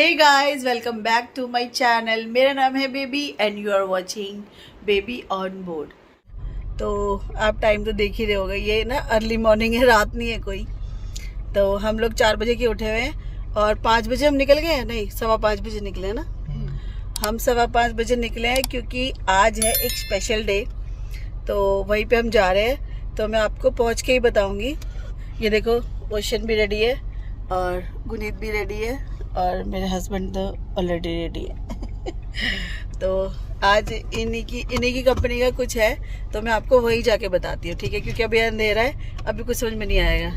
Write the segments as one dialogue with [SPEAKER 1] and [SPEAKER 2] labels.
[SPEAKER 1] Hey guys, welcome back to my channel. मेरा नाम है Baby and you are watching Baby on board. तो आप टाइम तो देख ही रहे होगे, ये ना अर्ली मॉर्निंग है, रात नहीं है कोई। तो हम लोग 4 बजे के उठे हुए हैं और 5 बजे हम निकल गए हैं। नहीं, 5:15 बजे निकले हैं ना। हम 5:15 बजे निकले हैं क्योंकि आज है एक स्पेशल डे। तो वहीं पे हम जा रहे हैं, तो मैं आपको पहुंच के ही बताऊंगी। ये देखो, ओशन भी रेडी है और गुनीत भी रेडी है और मेरे हस्बैंड तो ऑलरेडी रेडी है। तो आज इन्हीं की कंपनी का कुछ है, तो मैं आपको वही जाके बताती हूँ, ठीक है? क्योंकि अभी अंधेरा है, अभी कुछ समझ में नहीं आएगा।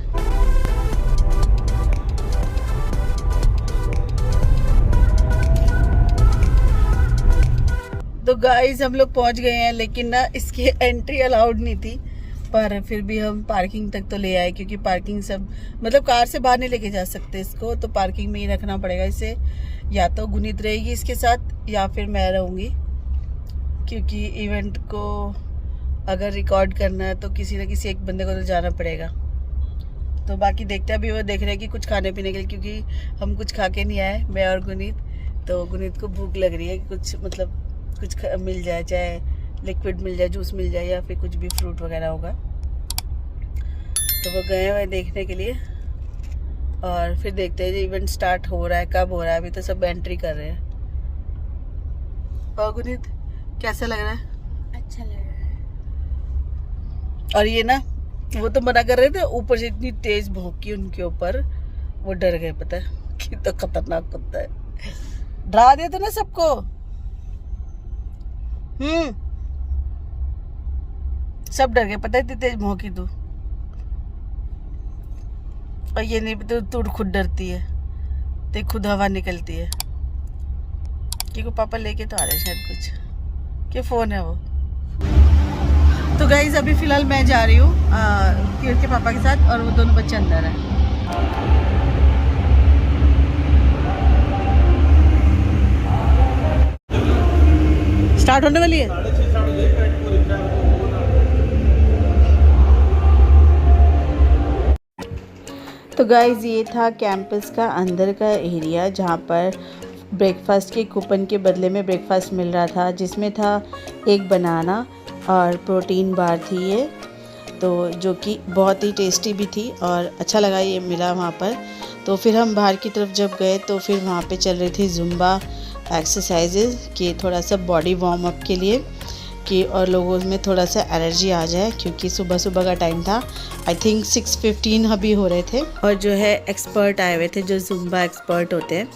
[SPEAKER 1] तो गाइस, हम लोग पहुंच गए हैं, लेकिन ना इसकी एंट्री अलाउड नहीं थी, पर फिर भी हम पार्किंग तक तो ले आए क्योंकि पार्किंग सब मतलब कार से बाहर नहीं लेके जा सकते इसको, तो पार्किंग में ही रखना पड़ेगा इसे। या तो गुनीत रहेगी इसके साथ या फिर मैं रहूँगी, क्योंकि इवेंट को अगर रिकॉर्ड करना है तो किसी न किसी एक बंदे को तो जाना पड़ेगा। तो बाकी देखते हैं, अभी वो देख रहे हैं कि कुछ खाने पीने के लिए, क्योंकि हम कुछ खा के नहीं आए, मैं और गुनीत। तो गुनीत को भूख लग रही है कि कुछ मतलब कुछ मिल जाए, चाहे लिक्विड मिल जाए, जूस मिल जाए, या फिर कुछ भी फ्रूट वगैरह होगा। तो वो गए हुए देखने के लिए और फिर देखते हैं इवेंट स्टार्ट हो रहा है, कब हो रहा है। अभी तो सब एंट्री कर रहे हैं। और गुनीत, कैसा लग रहा है?
[SPEAKER 2] अच्छा लग रहा है।
[SPEAKER 1] और ये ना, वो तो मना कर रहे थे, ऊपर से इतनी तेज भौंकी उनके ऊपर, वो डर गए। पता है कि तो खतरनाक कुत्ता है, डरा दिया था ना सबको। सब डर गए, पता है, इतनी तेज भौंकी तू। और ये नहीं, तू खुद डरती है, ते खुद हवा निकलती है। क्योंकि पापा लेके तो आ रहे शायद कुछ, क्या फोन है वो। तो गाइज, अभी फिलहाल मैं जा रही हूँ किरण के पापा के साथ, और वो दोनों बच्चे अंदर हैं। स्टार्ट होने वाली है। तो गाइज, ये था कैंपस का अंदर का एरिया, जहाँ पर ब्रेकफास्ट के कूपन के बदले में ब्रेकफास्ट मिल रहा था, जिसमें था एक बनाना और प्रोटीन बार थी ये, तो जो कि बहुत ही टेस्टी भी थी और अच्छा लगा ये मिला वहाँ पर। तो फिर हम बाहर की तरफ जब गए तो फिर वहाँ पे चल रही थी जुम्बा एक्सरसाइजेज, कि थोड़ा सा बॉडी वार्म अप के लिए, कि और लोगों में थोड़ा सा एनर्जी आ जाए, क्योंकि सुबह सुबह का टाइम था। आई थिंक 6:15 अभी हो रहे थे। और जो है एक्सपर्ट आए हुए थे, जो जुम्बा एक्सपर्ट होते हैं,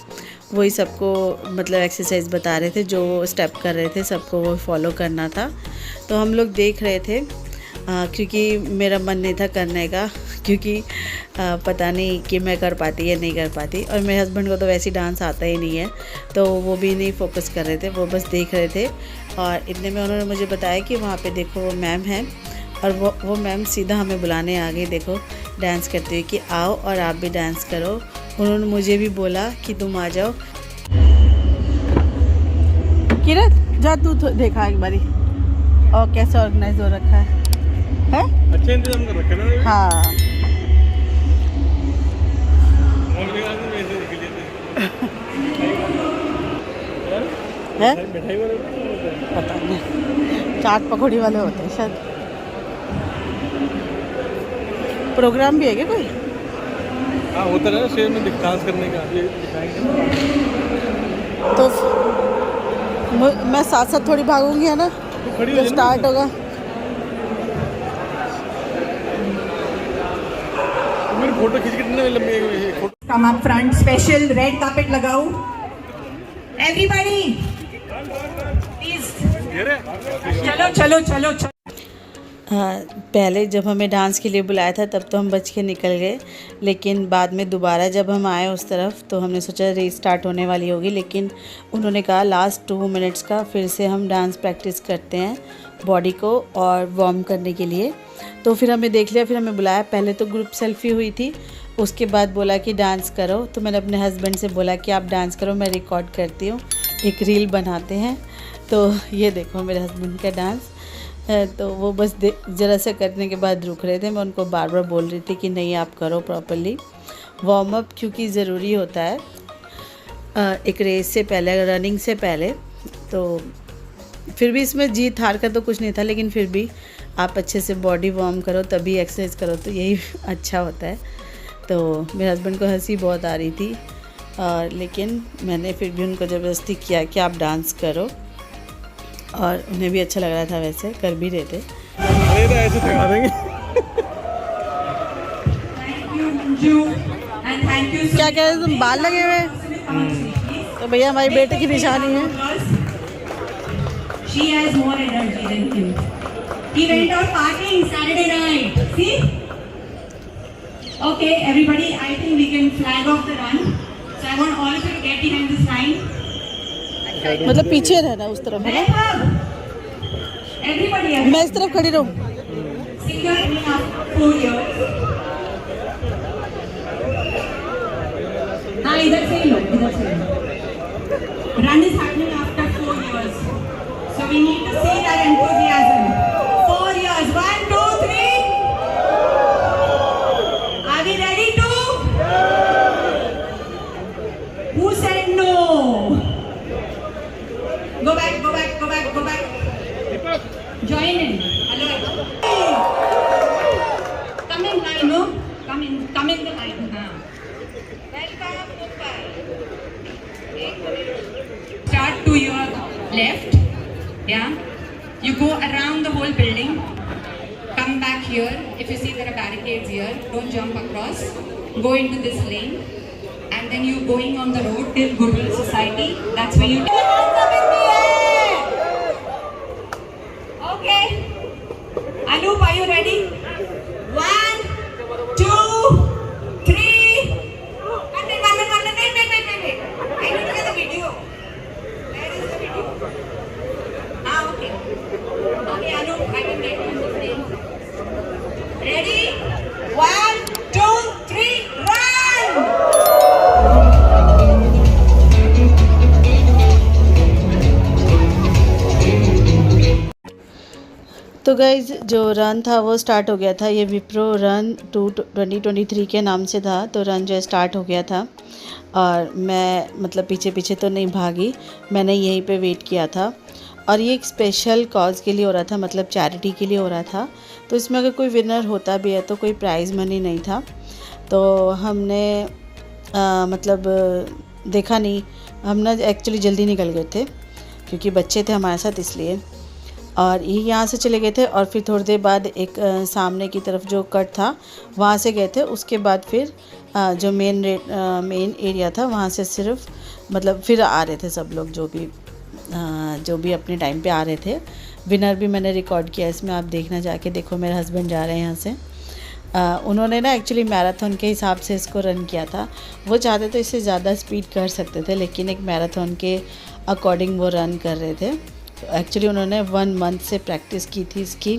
[SPEAKER 1] वही सबको मतलब एक्सरसाइज बता रहे थे, जो स्टेप कर रहे थे सबको वो फॉलो करना था। तो हम लोग देख रहे थे, क्योंकि मेरा मन नहीं था करने का, क्योंकि पता नहीं कि मैं कर पाती या नहीं कर पाती। और मेरे हस्बैंड को तो वैसे डांस आता ही नहीं है, तो वो भी नहीं फोकस कर रहे थे, वो बस देख रहे थे। और इतने में उन्होंने मुझे बताया कि वहाँ पे देखो वो मैम है, और वो मैम सीधा हमें बुलाने आ गई, देखो डांस करते हुए, कि आओ और आप भी डांस करो। उन्होंने मुझे भी बोला कि तुम आ जाओ। किरण, जा तू देखा एक बारी और कैसे ऑर्गेनाइज हो रखा है?
[SPEAKER 3] अच्छा इंतजाम कर रखा है ना।
[SPEAKER 1] हाँ। है?
[SPEAKER 3] मिठाई वाले
[SPEAKER 1] पता नहीं, चाट पकौड़ी वाले होते हैं शायद। प्रोग्राम भी है क्या कोई?
[SPEAKER 3] हाँ, होता है ना शेर में डांस करने का, ये दिखाएंगे।
[SPEAKER 1] तो मैं साथ साथ थोड़ी भागूंगी, है ना, तो स्टार्ट होगा।
[SPEAKER 3] मेरी फोटो खींच के इतने लंबी photo.
[SPEAKER 4] Come up front, special red carpet लगाओ एवरीबॉडी प्लीज। चलो चलो चलो चलो।
[SPEAKER 1] पहले जब हमें डांस के लिए बुलाया था तब तो हम बच के निकल गए, लेकिन बाद में दोबारा जब हम आए उस तरफ तो हमने सोचा रेस स्टार्ट होने वाली होगी, लेकिन उन्होंने कहा लास्ट 2 मिनट्स का फिर से हम डांस प्रैक्टिस करते हैं बॉडी को और वार्म करने के लिए। तो फिर हमें देख लिया, फिर हमें बुलाया। पहले तो ग्रुप सेल्फी हुई थी, उसके बाद बोला कि डांस करो। तो मैंने अपने हस्बैंड से बोला कि आप डांस करो, मैं रिकॉर्ड करती हूँ, एक रील बनाते हैं। तो ये देखो मेरे हस्बैंड का डांस। तो वो बस ज़रा सा करने के बाद रुक रहे थे। मैं उनको बार बार बोल रही थी कि नहीं, आप करो प्रॉपर्ली वार्म अप, क्योंकि ज़रूरी होता है। एक रेस से पहले, रनिंग से पहले। तो फिर भी इसमें जीत हार का तो कुछ नहीं था, लेकिन फिर भी आप अच्छे से बॉडी वार्म करो तभी एक्सरसाइज करो तो यही अच्छा होता है। तो मेरे हस्बैंड को हंसी बहुत आ रही थी, और लेकिन मैंने फिर भी उनको ज़बरदस्ती किया कि आप डांस करो, और उन्हें भी अच्छा लग रहा था, वैसे कर भी रहे थे।
[SPEAKER 3] अरे तो ऐसे थका देंगे।
[SPEAKER 1] क्या कह रहे हैं तुम, बाल लगे हुए? तो भैया हमारी बेटे की निशानी है।
[SPEAKER 4] She has more energy than him. He went out partying Saturday night. See? Okay, everybody, I think we can flag off the run. So I want all of you to get behind this line.
[SPEAKER 1] मतलब पीछे रहना उस तरफ है ना?
[SPEAKER 4] Everybody,
[SPEAKER 1] मैं इस तरफ खड़ी रहूँ?
[SPEAKER 4] sing your name after 4 years. हाँ, इधर से लो, इधर से लो. Run is happening after 4 years. So we need to see that enthusiasm. 4 years. 1, 2, 3. Are we ready to? Who said no? Go back, go back, go back, go back. Join in. Hello. Come in line, no? Come in the line. Welcome, Mumbai. Start to your left. Yeah, you go around the whole building, come back here. If you see there are barricades here, don't jump across. Go into this lane, and then you going on the road till Goodwill Society. That's where you take your hands up in the air. Okay, Anup, are you ready? 1, 2, 3. Wait. I need to get the video. Where is the video? Okay. Okay, Anup, I can get you the frame. Ready? 1, 2, 3, run!
[SPEAKER 1] तो guys जो run था वो start हो गया था। ये Wipro run 2023 के नाम से था। तो रन जो है स्टार्ट हो गया था, और मैं मतलब पीछे पीछे तो नहीं भागी, मैंने यहीं पे वेट किया था। और ये एक स्पेशल कॉज के लिए हो रहा था, मतलब चैरिटी के लिए हो रहा था। तो इसमें अगर कोई विनर होता भी है तो कोई प्राइज़ मनी नहीं था। तो हमने मतलब देखा नहीं, हम ना एक्चुअली जल्दी निकल गए थे क्योंकि बच्चे थे हमारे साथ, इसलिए। और ये यहाँ से चले गए थे, और फिर थोड़ी देर बाद एक सामने की तरफ जो कट था वहाँ से गए थे। उसके बाद फिर जो मेन एरिया था वहाँ से सिर्फ मतलब फिर आ रहे थे सब लोग, जो भी अपने टाइम पे आ रहे थे। विनर भी मैंने रिकॉर्ड किया इसमें, आप देखना जाके देखो। मेरे हस्बैंड जा रहे हैं यहाँ से। उन्होंने ना एक्चुअली मैराथन के हिसाब से इसको रन किया था। वो चाहते तो इससे ज़्यादा स्पीड कर सकते थे, लेकिन एक मैराथन के अकॉर्डिंग वो रन कर रहे थे। एक्चुअली उन्होंने 1 मंथ से प्रैक्टिस की थी इसकी।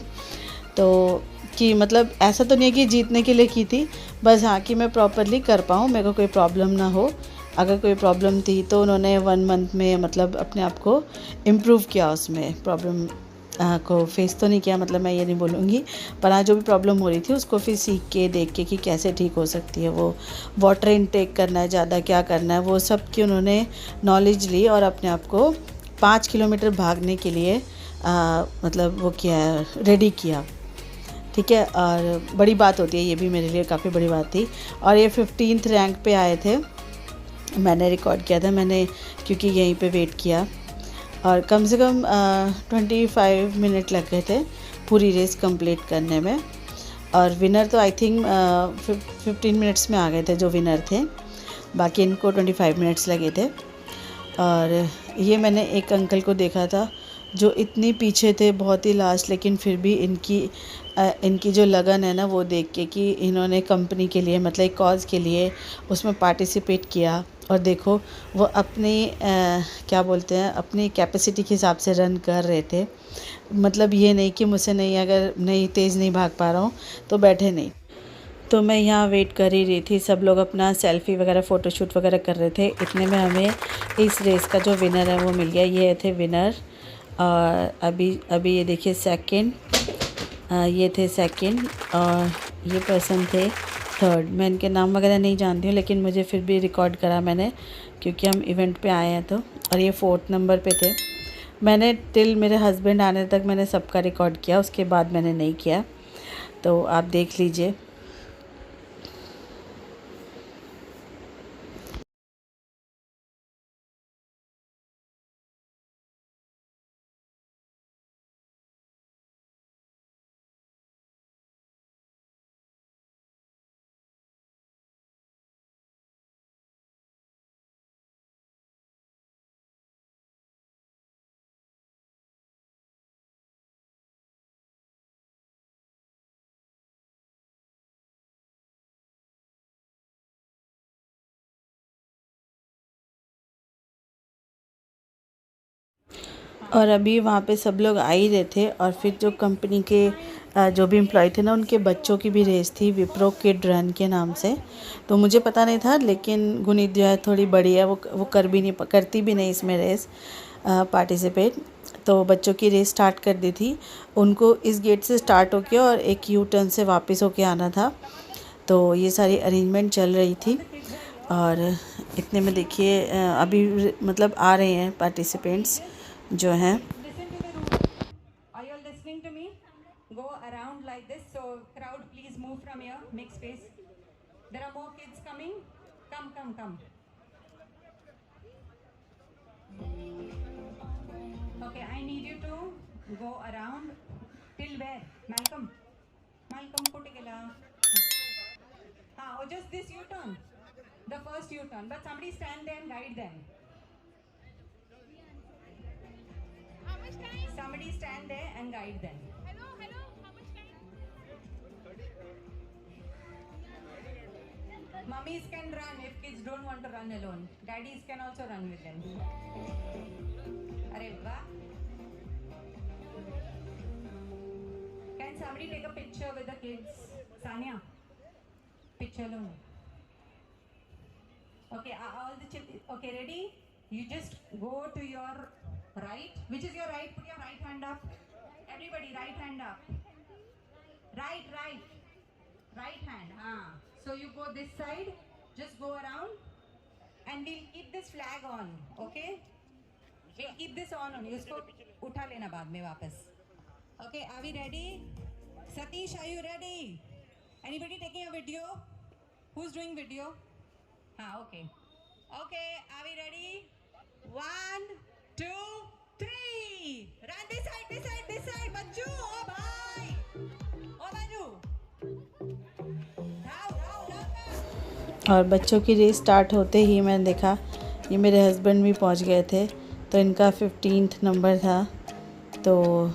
[SPEAKER 1] तो कि मतलब ऐसा तो नहीं है कि जीतने के लिए की थी, बस हाँ कि मैं प्रॉपरली कर पाऊँ, मेरे को कोई प्रॉब्लम ना हो। अगर कोई प्रॉब्लम थी तो उन्होंने 1 मंथ में मतलब अपने आप को इम्प्रूव किया, उसमें प्रॉब्लम को फेस तो नहीं किया, मतलब मैं ये नहीं बोलूँगी, पर हाँ जो भी प्रॉब्लम हो रही थी उसको फिर सीख के देख के कि कैसे ठीक हो सकती है। वो वाटर इनटेक करना है ज़्यादा, क्या करना है, वो सब की उन्होंने नॉलेज ली और अपने आप को 5 किलोमीटर भागने के लिए मतलब वो किया, रेडी किया। ठीक है, और बड़ी बात होती है, ये भी मेरे लिए काफ़ी बड़ी बात थी। और ये 15th रैंक पे आए थे। मैंने रिकॉर्ड किया था, मैंने क्योंकि यहीं पे वेट किया, और कम से कम 25 मिनट लग गए थे पूरी रेस कंप्लीट करने में। और विनर तो आई थिंक 15 मिनट्स में आ गए थे जो विनर थे, बाकी इनको 25 मिनट्स लगे थे। और ये मैंने एक अंकल को देखा था जो इतनी पीछे थे, बहुत ही लास्ट, लेकिन फिर भी इनकी जो लगन है ना वो देख के कि इन्होंने कंपनी के लिए मतलब एक कॉज के लिए उसमें पार्टिसिपेट किया। और देखो वो अपनी क्या बोलते हैं, अपनी कैपेसिटी के हिसाब से रन कर रहे थे। मतलब ये नहीं कि मुझसे नहीं, अगर नहीं तेज़ नहीं भाग पा रहा हूँ तो बैठे नहीं। तो मैं यहाँ वेट कर ही रही थी, सब लोग अपना सेल्फ़ी वगैरह फ़ोटोशूट वगैरह कर रहे थे। इतने में हमें इस रेस का जो विनर है वो मिल गया। ये थे विनर। और अभी ये देखिए सेकंड, ये थे सेकंड, और ये पर्सन थे 3rd। मैं इनके नाम वगैरह नहीं जानती हूँ, लेकिन मुझे फिर भी रिकॉर्ड करा मैंने, क्योंकि हम इवेंट पे आए हैं तो। और ये 4th नंबर पे थे। मैंने टिल मेरे हस्बैंड आने तक मैंने सबका रिकॉर्ड किया, उसके बाद मैंने नहीं किया, तो आप देख लीजिए। और अभी वहाँ पे सब लोग आ ही रहे थे, और फिर जो कंपनी के जो भी एम्प्लॉय थे ना, उनके बच्चों की भी रेस थी, विप्रो किड रन के नाम से। तो मुझे पता नहीं था, लेकिन गुनीत जो है थोड़ी बड़ी है, वो करती भी नहीं इसमें रेस पार्टिसिपेट। तो बच्चों की रेस स्टार्ट कर दी थी। उनको इस गेट से स्टार्ट होके और एक यू टर्न से वापस होके आना था। तो ये सारी अरेंजमेंट चल रही थी, और इतने में देखिए अभी मतलब आ रहे हैं पार्टिसिपेंट्स जो हैं।
[SPEAKER 4] Listen to the route. Are you all listening to me? Go around like this. So crowd, please move from here. Make space. There are more kids coming. Come. Okay, I need you to go around till where? Malcolm, Kutikala. Or just this U-turn. The first U-turn. But somebody stand there and guide them. Somebody stand there and guide them.
[SPEAKER 2] Hello, how much time?
[SPEAKER 4] Mummies can run if kids don't want to run alone. Daddies can also run with them. Arey wah. Can somebody take a picture with the kids? Sanya, picture lo. Okay, all the okay, ready? You just go to your right. Which is your right? Put your right hand up. Everybody, right hand up. Right hand. So you go this side. Just go around, and we'll keep this flag on. Okay? We'll keep this on. इसको उठा लेना बाद में वापस. Okay, are we ready? Satish, are you ready? Anybody taking a video? Who's doing video? Okay. Okay, are we ready? 1, 2, 3. Run this side. Bajju, oh bhai. Oh Bajju. Rao.
[SPEAKER 1] और बच्चों की race start होते ही मैंने देखा ये मेरे husband भी पहुंच गए थे। तो इनका 15th नंबर था। तो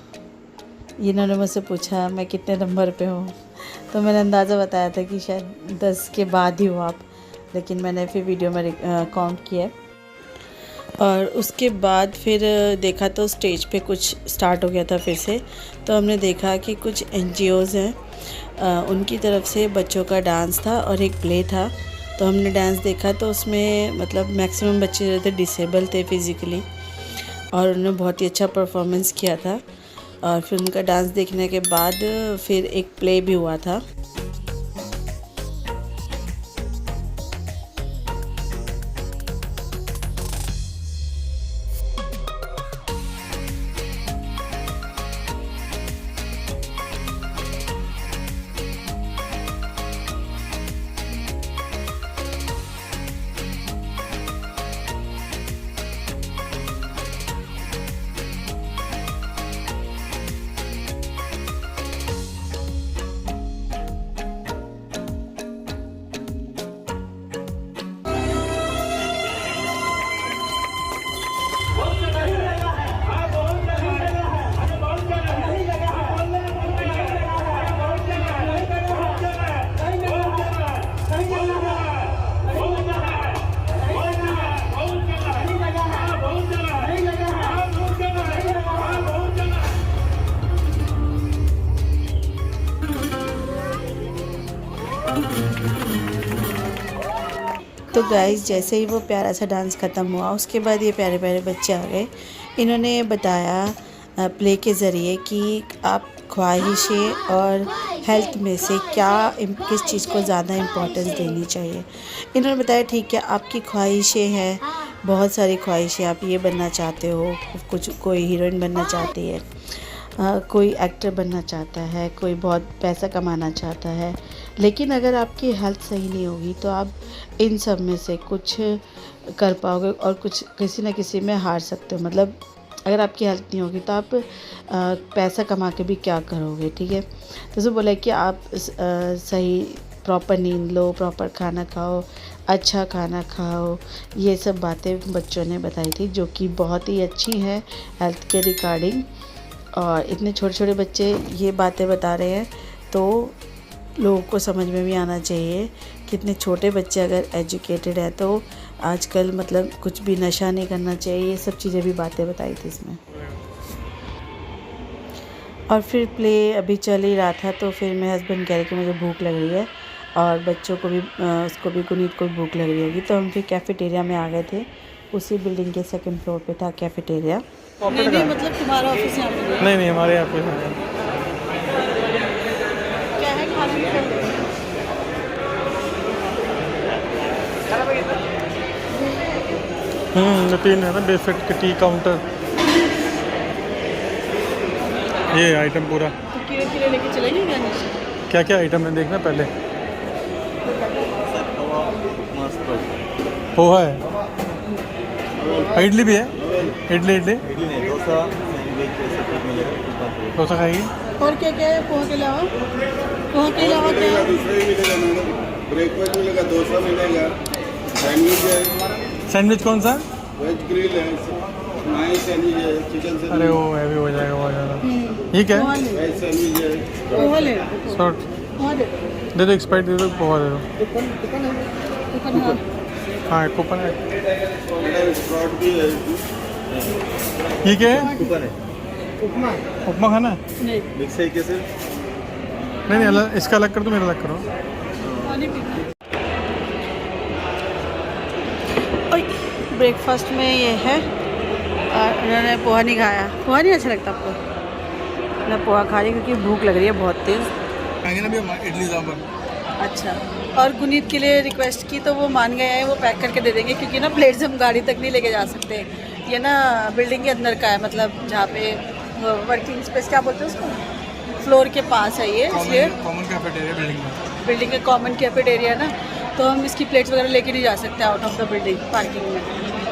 [SPEAKER 1] इन्होंने मुझसे पूछा मैं कितने नंबर पे हूँ, तो मैंने अंदाज़ा बताया था कि शायद 10 के बाद ही हो आप, लेकिन मैंने फिर वीडियो में काउंट किया। और उसके बाद फिर देखा तो स्टेज पे कुछ स्टार्ट हो गया था फिर से। तो हमने देखा कि कुछ NGOs हैं, उनकी तरफ से बच्चों का डांस था और एक प्ले था। तो हमने डांस देखा, तो उसमें मतलब मैक्सिमम बच्चे जो थे डिसेबल थे फिज़िकली, और उन्होंने बहुत ही अच्छा परफॉर्मेंस किया था। और फिर उनका डांस देखने के बाद फिर एक प्ले भी हुआ था। तो गाइस जैसे ही वो प्यारा सा डांस ख़त्म हुआ, उसके बाद ये प्यारे प्यारे बच्चे आ गए। इन्होंने बताया प्ले के ज़रिए कि आप ख्वाहिशें और हेल्थ में से किस चीज़ को ज़्यादा इम्पोर्टेंस देनी चाहिए। इन्होंने बताया ठीक है, आपकी ख्वाहिशें हैं, बहुत सारी ख्वाहिशें, आप ये बनना चाहते हो, कोई हीरोइन बनना चाहती है, कोई एक्टर बनना चाहता है, कोई बहुत पैसा कमाना चाहता है, लेकिन अगर आपकी हेल्थ सही नहीं होगी तो आप इन सब में से कुछ कर पाओगे और कुछ किसी न किसी में हार सकते हो। मतलब अगर आपकी हेल्थ नहीं होगी तो आप पैसा कमा के भी क्या करोगे, ठीक है। तो उसने बोला कि आप सही प्रॉपर नींद लो, प्रॉपर खाना खाओ, अच्छा खाना खाओ, ये सब बातें बच्चों ने बताई थी जो कि बहुत ही अच्छी हैं हेल्थ के रिगार्डिंग। और इतने छोटे छोटे बच्चे ये बातें बता रहे हैं तो लोगों को समझ में भी आना चाहिए कि इतने छोटे बच्चे अगर एजुकेटेड है तो आजकल मतलब कुछ भी नशा नहीं करना चाहिए, ये सब चीज़ें भी बातें बताई थी इसमें। और फिर प्ले अभी चल ही रहा था तो फिर मेरे हस्बैंड कह रहे कि मुझे भूख लग रही है और बच्चों को भी उसको भी गुनीत को भी भूख लग रही होगी, तो हम फिर कैफ़ेटेरिया में आ गए थे। उसी बिल्डिंग के 2nd फ्लोर पे था कैफ़ेटेरिया।
[SPEAKER 3] नहीं,
[SPEAKER 1] मतलब तुम्हारा ऑफिस यहाँ पे
[SPEAKER 3] नहीं हमारे यहाँ पे
[SPEAKER 1] क्या है खाने में?
[SPEAKER 3] ये 3 है ना, बेफिट के टी काउंटर, ये आइटम पूरा।
[SPEAKER 1] तो कीड़े लेके चलेंगे क्या नीचे?
[SPEAKER 3] क्या क्या आइटम है देखना पहले। पोहा है, इडली भी है, इडली डोसा खाएगी।
[SPEAKER 1] और क्या क्या है पोहा के अलावा? पोहा के अलावा क्या है?
[SPEAKER 5] ब्रेकफास्ट मिलेगा, डोसा मिलेगा, सैंडविच है।
[SPEAKER 3] सैंडविच कौन सा?
[SPEAKER 5] वेज ग्रिल है, नाइस सैंडविच है, चिकन सैंडविच।
[SPEAKER 3] अरे वो हैवी हो जाएगा बहुत ज़्यादा। ये क्या है?
[SPEAKER 5] वेज सैंडविच है।
[SPEAKER 1] पोहा ले,
[SPEAKER 3] शॉर्ट
[SPEAKER 1] पोहा दे
[SPEAKER 3] दे दो, एक्सपाइट दे दो, पोहा दे दो।
[SPEAKER 1] हाँ।
[SPEAKER 3] हाँ कूपन है।
[SPEAKER 5] स्प्रॉट भी है।
[SPEAKER 3] ये क्या है?
[SPEAKER 5] कूपन है।
[SPEAKER 3] उपमा खाना है?
[SPEAKER 1] नहीं,
[SPEAKER 5] मिक्स है कैसे?
[SPEAKER 3] नहीं अलग, इसका अलग कर दो, मेरा अलग करो।
[SPEAKER 1] पानी पीना। ब्रेकफास्ट में ये है, और उन्होंने पोहा नहीं खाया। पोहा नहीं अच्छा लगता आपको? मैं पोहा खा रही हूँ क्योंकि भूख लग रही है बहुत तेज़।
[SPEAKER 3] खाएंगे ना भी इडली सांभर।
[SPEAKER 1] अच्छा, और गुनीत के लिए रिक्वेस्ट की तो वो मान गए हैं, वो पैक करके दे देंगे क्योंकि ना प्लेट्स हम गाड़ी तक नहीं लेके जा सकते। ये ना बिल्डिंग के अंदर का है, मतलब जहाँ पे वर्किंग स्पेस क्या बोलते हैं उसको, फ्लोर के पास है ये, इसलिए
[SPEAKER 3] कॉमन कैफेटेरिया
[SPEAKER 1] बिल्डिंग के कॉमन कैफेटेरिया ना, तो हम इसकी प्लेट्स वगैरह लेके नहीं जा सकते out of the building parking में।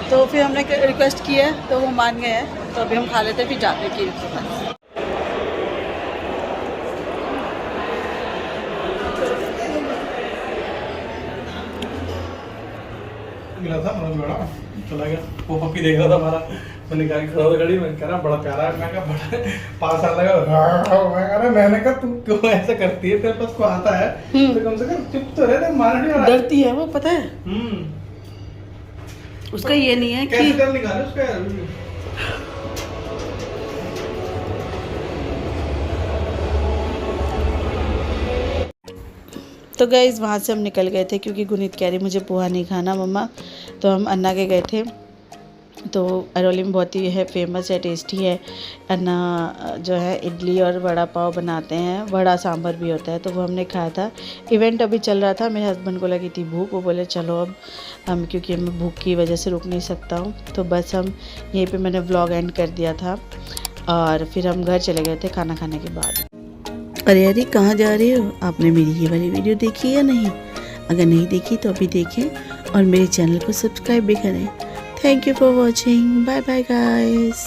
[SPEAKER 1] तो फिर हमने रिक्वेस्ट की है तो वो मान गए हैं, तो अभी हम खा लेते हैं फिर जाते हैं कीर के पास।
[SPEAKER 3] मिला था मनोज बड़ा चला गया, वो पप्पी देख रहा था हमारा, मैंने कहा खड़ा था गाड़ी में, कह रहा बड़ा प्यारा है। मैं कहा बड़ा 5 साल लगा। मैं कह रहा, मैंने कहा तू क्यों ऐसा करती है, तेरे पास को आता है तो कम से कम चुप तो रहे, मार नहीं रहा।
[SPEAKER 1] डरती है वो, पता है उसका ये नहीं है
[SPEAKER 3] कैसे
[SPEAKER 1] कि
[SPEAKER 3] डर निकाले उसका यार।
[SPEAKER 1] तो गाइस वहाँ से हम निकल गए थे क्योंकि गुनीत कह रही मुझे पोहा नहीं खाना मम्मा, तो हम अन्ना के गए थे। तो अरौली में बहुत ही है फेमस है, टेस्टी है। अन्ना जो है इडली और वड़ा पाव बनाते हैं, वड़ा सांभर भी होता है, तो वो हमने खाया था। इवेंट अभी चल रहा था, मेरे हस्बैंड को लगी थी भूख, वो बोले चलो अब हम, क्योंकि मैं भूख की वजह से रुक नहीं सकता हूँ, तो बस हम यहीं पे मैंने व्लॉग एंड कर दिया था और फिर हम घर चले गए थे खाना खाने के बाद। अरे अरे कहाँ जा रहे हो? आपने मेरी ये वाली वीडियो देखी या नहीं? अगर नहीं देखी तो अभी देखें और मेरे चैनल को सब्सक्राइब भी करें। Thank you for watching. Bye bye guys.